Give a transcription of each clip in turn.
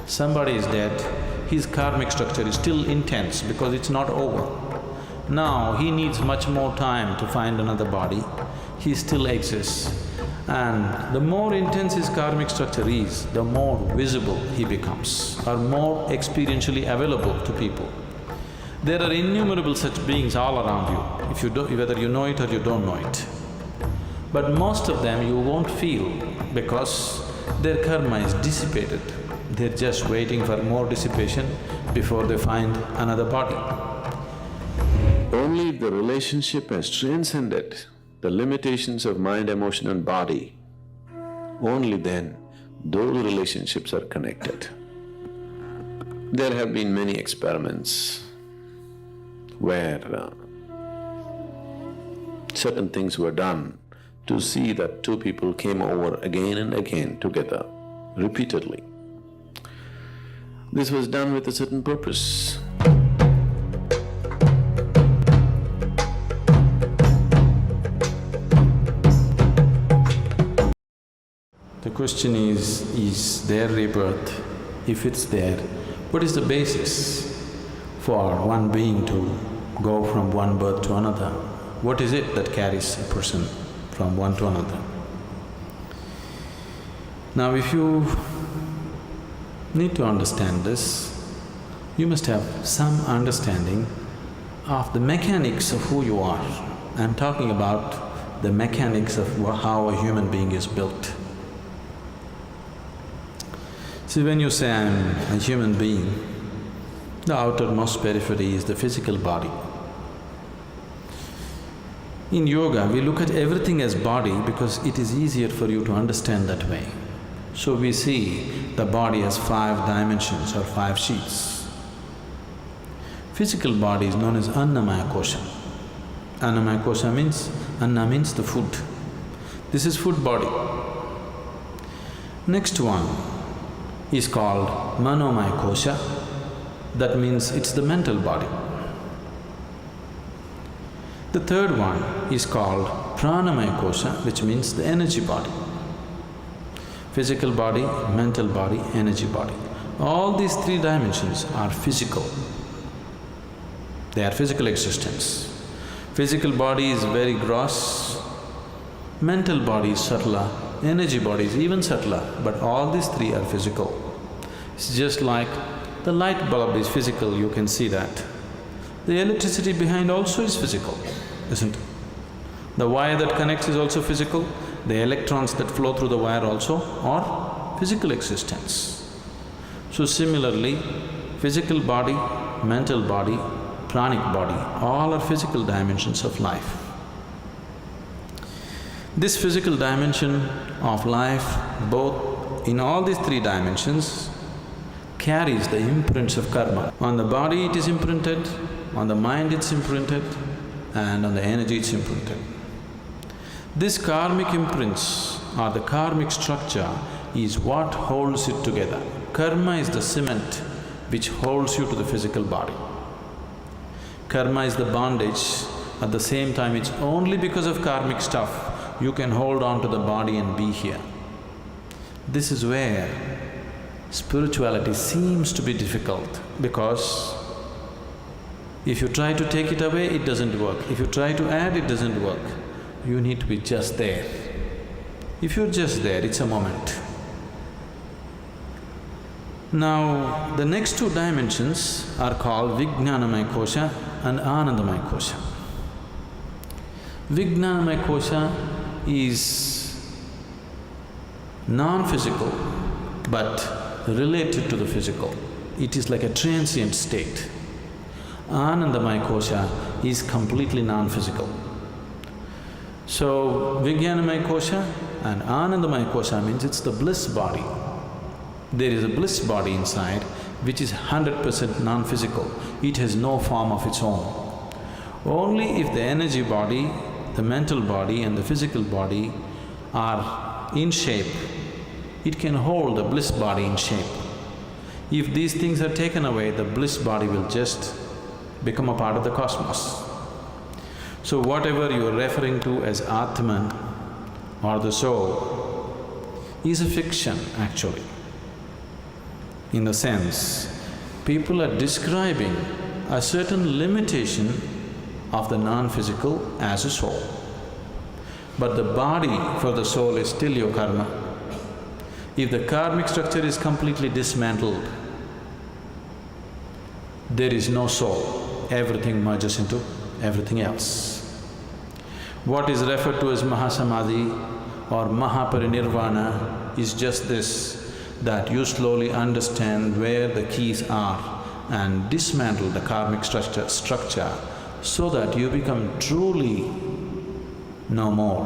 Somebody is dead, his karmic structure is still intense because it's not over. Now he needs much more time to find another body, he still exists. And the more intense his karmic structure is, the more visible he becomes or more experientially available to people. There are innumerable such beings all around you, if you whether you know it or you don't know it. But most of them you won't feel because their karma is dissipated. They're just waiting for more dissipation before they find another body. Only if the relationship has transcended the limitations of mind, emotion and body, only then those relationships are connected. There have been many experiments where certain things were done to see that two people came over again and again together, repeatedly. This was done with a certain purpose. The question is there rebirth? If it's there, what is the basis for one being to go from one birth to another? What is it that carries a person from one to another? Now if you need to understand this, you must have some understanding of the mechanics of who you are. I'm talking about the mechanics of how a human being is built. See, when you say I'm a human being, the outermost periphery is the physical body. In yoga, we look at everything as body because it is easier for you to understand that way. So we see the body as 5 dimensions or 5 sheets. Physical body is known as Annamaya Kosha. Annamaya Kosha means… Anna means the food. This is food body. Next one is called Manomaya Kosha, that means it's the mental body. The third one is called Pranamaya Kosha, which means the energy body. Physical body, mental body, energy body. All these 3 dimensions are physical. They are physical existence. Physical body is very gross, mental body is subtler, energy body is even subtler, but all these 3 are physical. It's just like the light bulb is physical, you can see that. The electricity behind also is physical, isn't it? The wire that connects is also physical, the electrons that flow through the wire also are physical existence. So similarly, physical body, mental body, pranic body, all are physical dimensions of life. This physical dimension of life, both in all these 3 dimensions, carries the imprints of karma. On the body it is imprinted, on the mind it's imprinted, and on the energy it's imprinted. This karmic imprints or the karmic structure is what holds it together. Karma is the cement which holds you to the physical body. Karma is the bondage, at the same time it's only because of karmic stuff you can hold on to the body and be here. This is where spirituality seems to be difficult because if you try to take it away, it doesn't work. If you try to add, it doesn't work. You need to be just there. If you're just there, it's a moment. Now, the next 2 dimensions are called Vijnanamaya Kosha and Anandamaya Kosha. Vijnanamaya Kosha is non-physical but related to the physical. It is like a transient state. Anandamaya Kosha is completely non-physical. So, Vijnanamaya Kosha and Anandamaya Kosha means it's the bliss body. There is a bliss body inside which is 100% non-physical. It has no form of its own. Only if the energy body, the mental body and the physical body are in shape, it can hold the bliss body in shape. If these things are taken away, the bliss body will just become a part of the cosmos. So whatever you are referring to as Atman or the soul is a fiction actually. in the sense, people are describing a certain limitation of the non-physical as a soul. But the body for the soul is still your karma. If the karmic structure is completely dismantled, there is no soul, everything merges into everything else. What is referred to as Mahasamadhi or Mahaparinirvana is just this, that you slowly understand where the keys are and dismantle the karmic structure so that you become truly no more.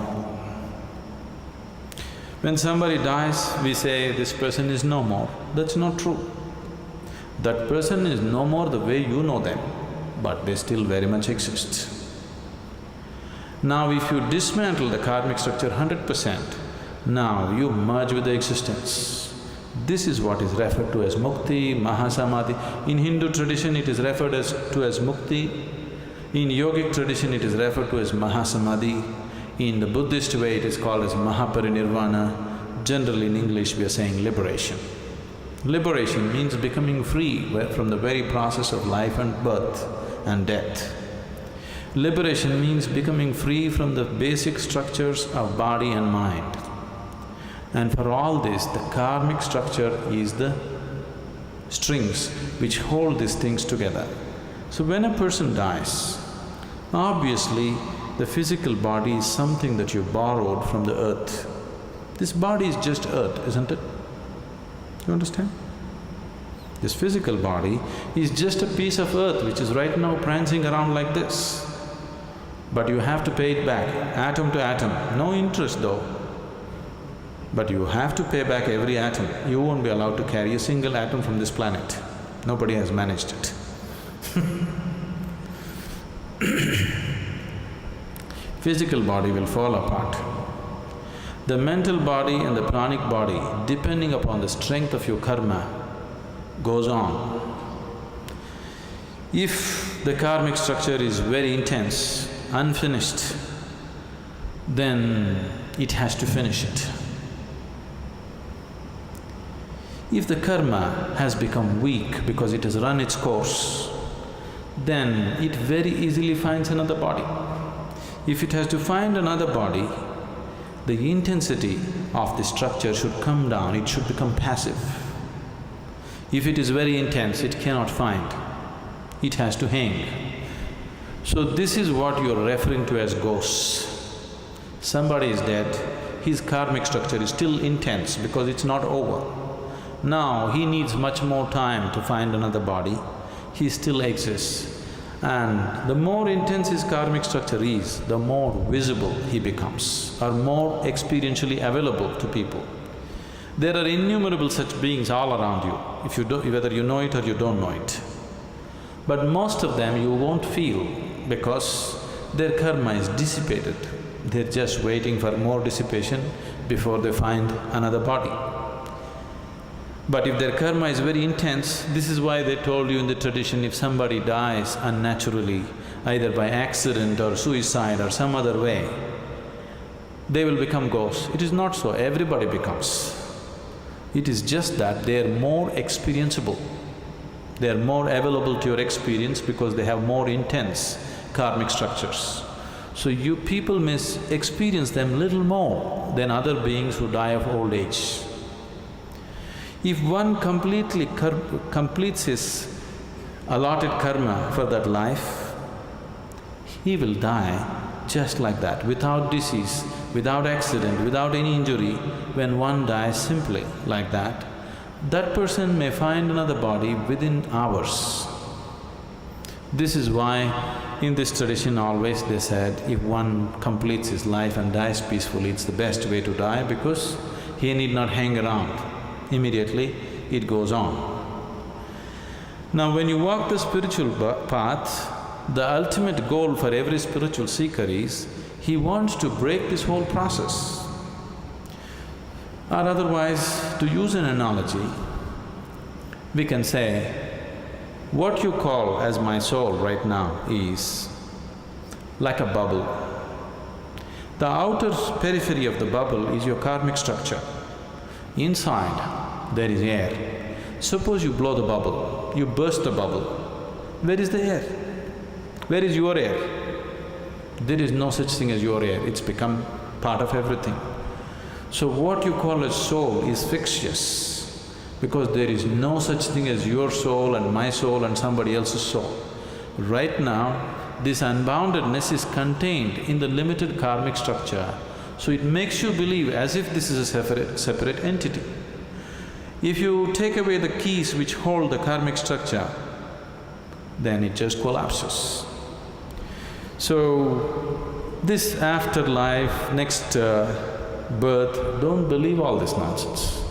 When somebody dies, we say, this person is no more. That's not true. That person is no more the way you know them, but they still very much exist. Now if you dismantle the karmic structure 100%, now you merge with the existence. This is what is referred to as mukti, mahasamadhi. In Hindu tradition it is referred to as mukti. In yogic tradition it is referred to as mahasamadhi. In the Buddhist way it is called as mahaparinirvana. Generally in English we are saying liberation. Liberation means becoming free from the very process of life and birth and death. Liberation means becoming free from the basic structures of body and mind. And for all this, the karmic structure is the strings which hold these things together. So when a person dies, obviously the physical body is something that you borrowed from the earth. This body is just earth, isn't it? You understand? This physical body is just a piece of earth which is right now prancing around like this. But you have to pay it back, atom to atom, no interest though. But you have to pay back every atom. You won't be allowed to carry a single atom from this planet. Nobody has managed it. Physical body will fall apart. The mental body and the pranic body, depending upon the strength of your karma, goes on. If the karmic structure is very intense, unfinished, then it has to finish it. If the karma has become weak because it has run its course, then it very easily finds another body. If it has to find another body, the intensity of the structure should come down, it should become passive. If it is very intense, it cannot find, it has to hang. So this is what you're referring to as ghosts. Somebody is dead, his karmic structure is still intense because it's not over. Now he needs much more time to find another body, he still exists. And the more intense his karmic structure is, the more visible he becomes, or more experientially available to people. There are innumerable such beings all around you, whether you know it or you don't know it. But most of them you won't feel because their karma is dissipated. They're just waiting for more dissipation before they find another body. But if their karma is very intense, this is why they told you in the tradition, if somebody dies unnaturally, either by accident or suicide or some other way, they will become ghosts. It is not so, everybody becomes. It is just that they are more experienceable. They are more available to your experience because they have more intense karmic structures. So you people may experience them little more than other beings who die of old age. If one completes his allotted karma for that life, he will die just like that, without disease, without accident, without any injury. When one dies simply like that, that person may find another body within hours. This is why in this tradition always they said, if one completes his life and dies peacefully, it's the best way to die because he need not hang around. Immediately it goes on. Now when you walk the spiritual path, the ultimate goal for every spiritual seeker is, he wants to break this whole process. Or otherwise, to use an analogy, we can say, what you call as my soul right now is like a bubble. The outer periphery of the bubble is your karmic structure. Inside, there is air. Suppose you blow the bubble, you burst the bubble, where is the air? Where is your air? There is no such thing as your air, it's become part of everything. So what you call as soul is fictitious, because there is no such thing as your soul and my soul and somebody else's soul. Right now, this unboundedness is contained in the limited karmic structure, so it makes you believe as if this is a separate entity. If you take away the keys which hold the karmic structure, then it just collapses. So, this afterlife, next birth, don't believe all this nonsense.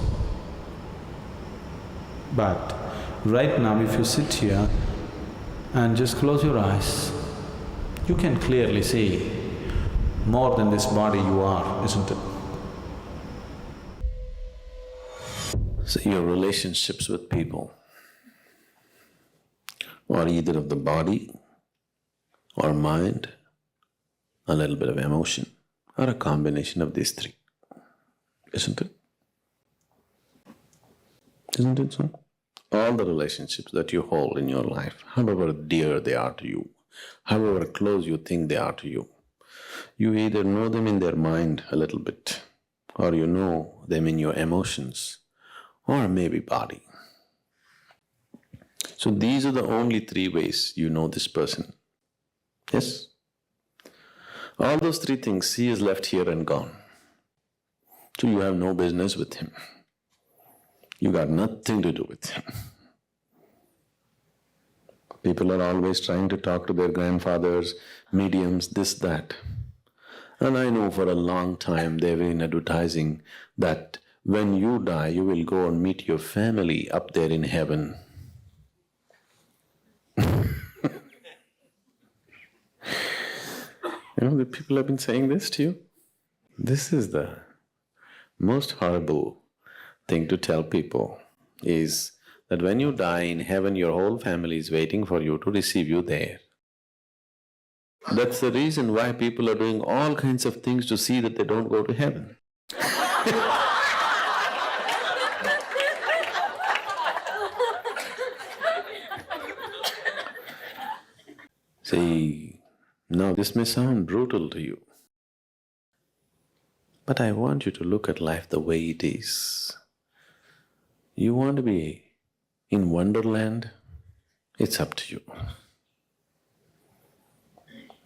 But right now, if you sit here and just close your eyes, you can clearly see more than this body you are, isn't it? So your relationships with people are either of the body or mind, a little bit of emotion, or a combination of these three, isn't it? Isn't it so? All the relationships that you hold in your life, however dear they are to you, however close you think they are to you, you either know them in their mind a little bit, or you know them in your emotions, or maybe body. So these are the only three ways you know this person. Yes? All those three things, he is left here and gone. So you have no business with him. You got nothing to do with him. People are always trying to talk to their grandfathers, mediums, this, that. And I know for a long time they've been advertising that when you die, you will go and meet your family up there in heaven. You know, the people have been saying this to you. This is the most horrible thing to tell people, is that when you die in heaven, your whole family is waiting for you to receive you there. That's the reason why people are doing all kinds of things to see that they don't go to heaven. See, now this may sound brutal to you, but I want you to look at life the way it is. You want to be in Wonderland? It's up to you.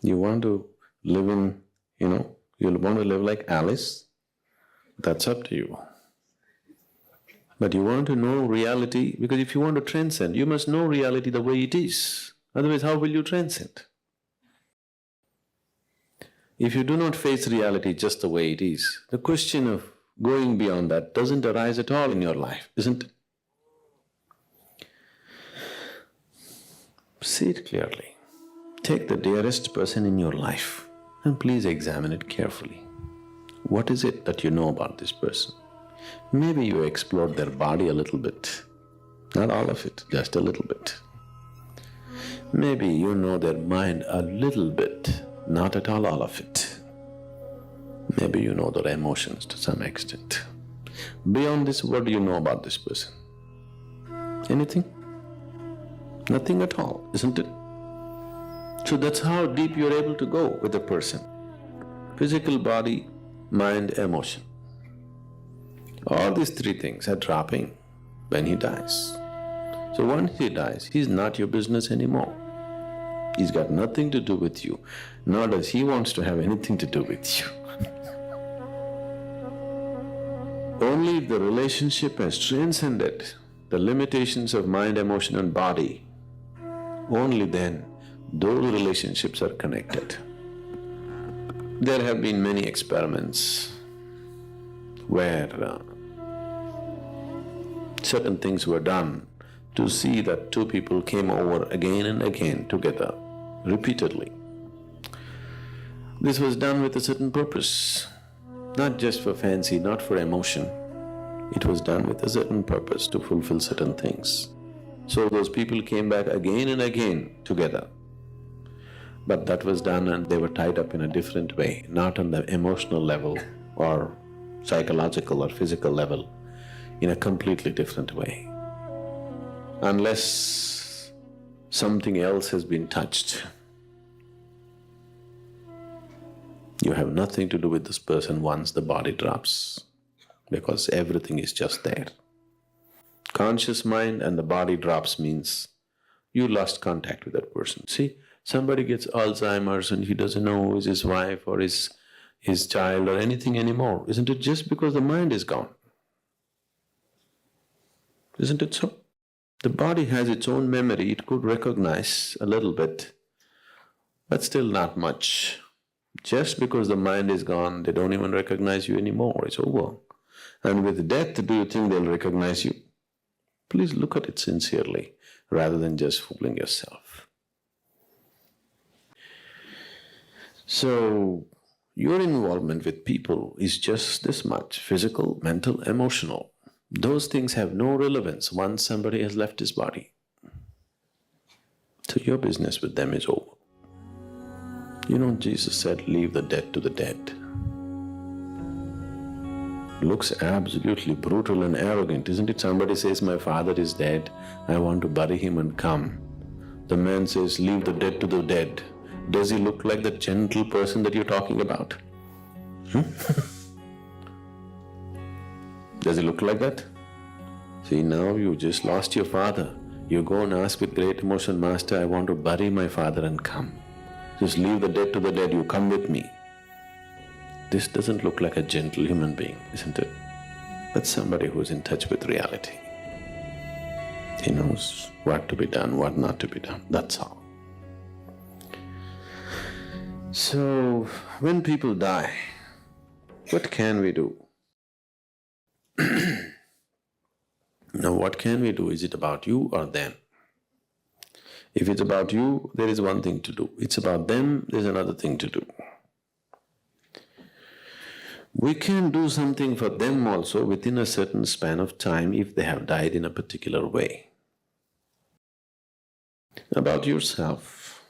You want to live in, you want to live like Alice? That's up to you. But you want to know reality, because if you want to transcend, you must know reality the way it is. Otherwise, how will you transcend? If you do not face reality just the way it is, the question of going beyond that doesn't arise at all in your life, isn't it? See it clearly. Take the dearest person in your life and please examine it carefully. What is it that you know about this person? Maybe you explored their body a little bit, not all of it, just a little bit. Maybe you know their mind a little bit, not at all of it. Maybe you know their emotions to some extent. Beyond this, what do you know about this person? Anything? Nothing at all, isn't it? So that's how deep you're able to go with a person. Physical body, mind, emotion. All these three things are dropping when he dies. So once he dies, he's not your business anymore. He's got nothing to do with you, nor does he wants to have anything to do with you. Only if the relationship has transcended the limitations of mind, emotion and body, only then those relationships are connected. There have been many experiments where certain things were done to see that two people came over again and again together, repeatedly. This was done with a certain purpose, not just for fancy, not for emotion. It was done with a certain purpose to fulfill certain things. So those people came back again and again together. But that was done and they were tied up in a different way, not on the emotional level or psychological or physical level, in a completely different way. unless something else has been touched. You have nothing to do with this person once the body drops, because everything is just there. Conscious mind and the body drops means you lost contact with that person. See, somebody gets Alzheimer's and he doesn't know who is his wife or his child or anything anymore. Isn't it just because the mind is gone? Isn't it so? The body has its own memory, it could recognize a little bit, but still not much. Just because the mind is gone, they don't even recognize you anymore, it's over. And with death, do you think they'll recognize you? Please look at it sincerely, rather than just fooling yourself. So, your involvement with people is just this much: physical, mental, emotional. Those things have no relevance once somebody has left his body. So your business with them is over. You know, Jesus said, leave the dead to the dead. Looks absolutely brutal and arrogant, isn't it? Somebody says, my father is dead, I want to bury him and come. The man says, leave the dead to the dead. Does he look like the gentle person that you're talking about? Does he look like that? See, now you just lost your father. You go and ask with great emotion, Master, I want to bury my father and come. Just leave the dead to the dead, you come with me. This doesn't look like a gentle human being, isn't it? That's somebody who's in touch with reality. He knows what to be done, what not to be done, that's all. So, when people die, what can we do? Now, what can we do? Is it about you or them? If it's about you, there is one thing to do. It's about them, there's another thing to do. We can do something for them also within a certain span of time if they have died in a particular way. About yourself,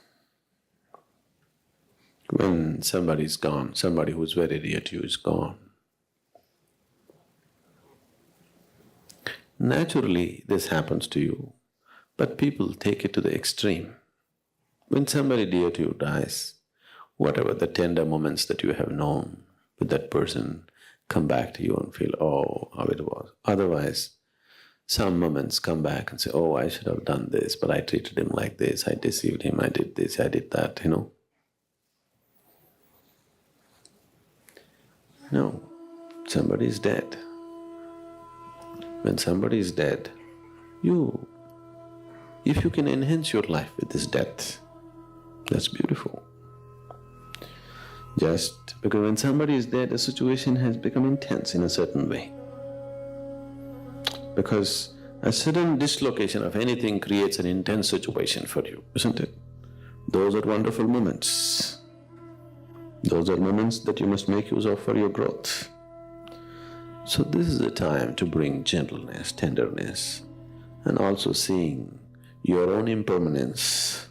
when somebody is gone, somebody who is very dear to you is gone, naturally this happens to you, but people take it to the extreme. When somebody dear to you dies, whatever the tender moments that you have known with that person come back to you and feel, oh, how it was. Otherwise, some moments come back and say, oh, I should have done this, but I treated him like this, I deceived him, I did this, I did that, you know. No, somebody is dead. When somebody is dead, if you can enhance your life with this death, that's beautiful. Just because when somebody is dead, the situation has become intense in a certain way. Because a sudden dislocation of anything creates an intense situation for you, isn't it? Those are wonderful moments. Those are moments that you must make use of for your growth. So this is the time to bring gentleness, tenderness, and also seeing your own impermanence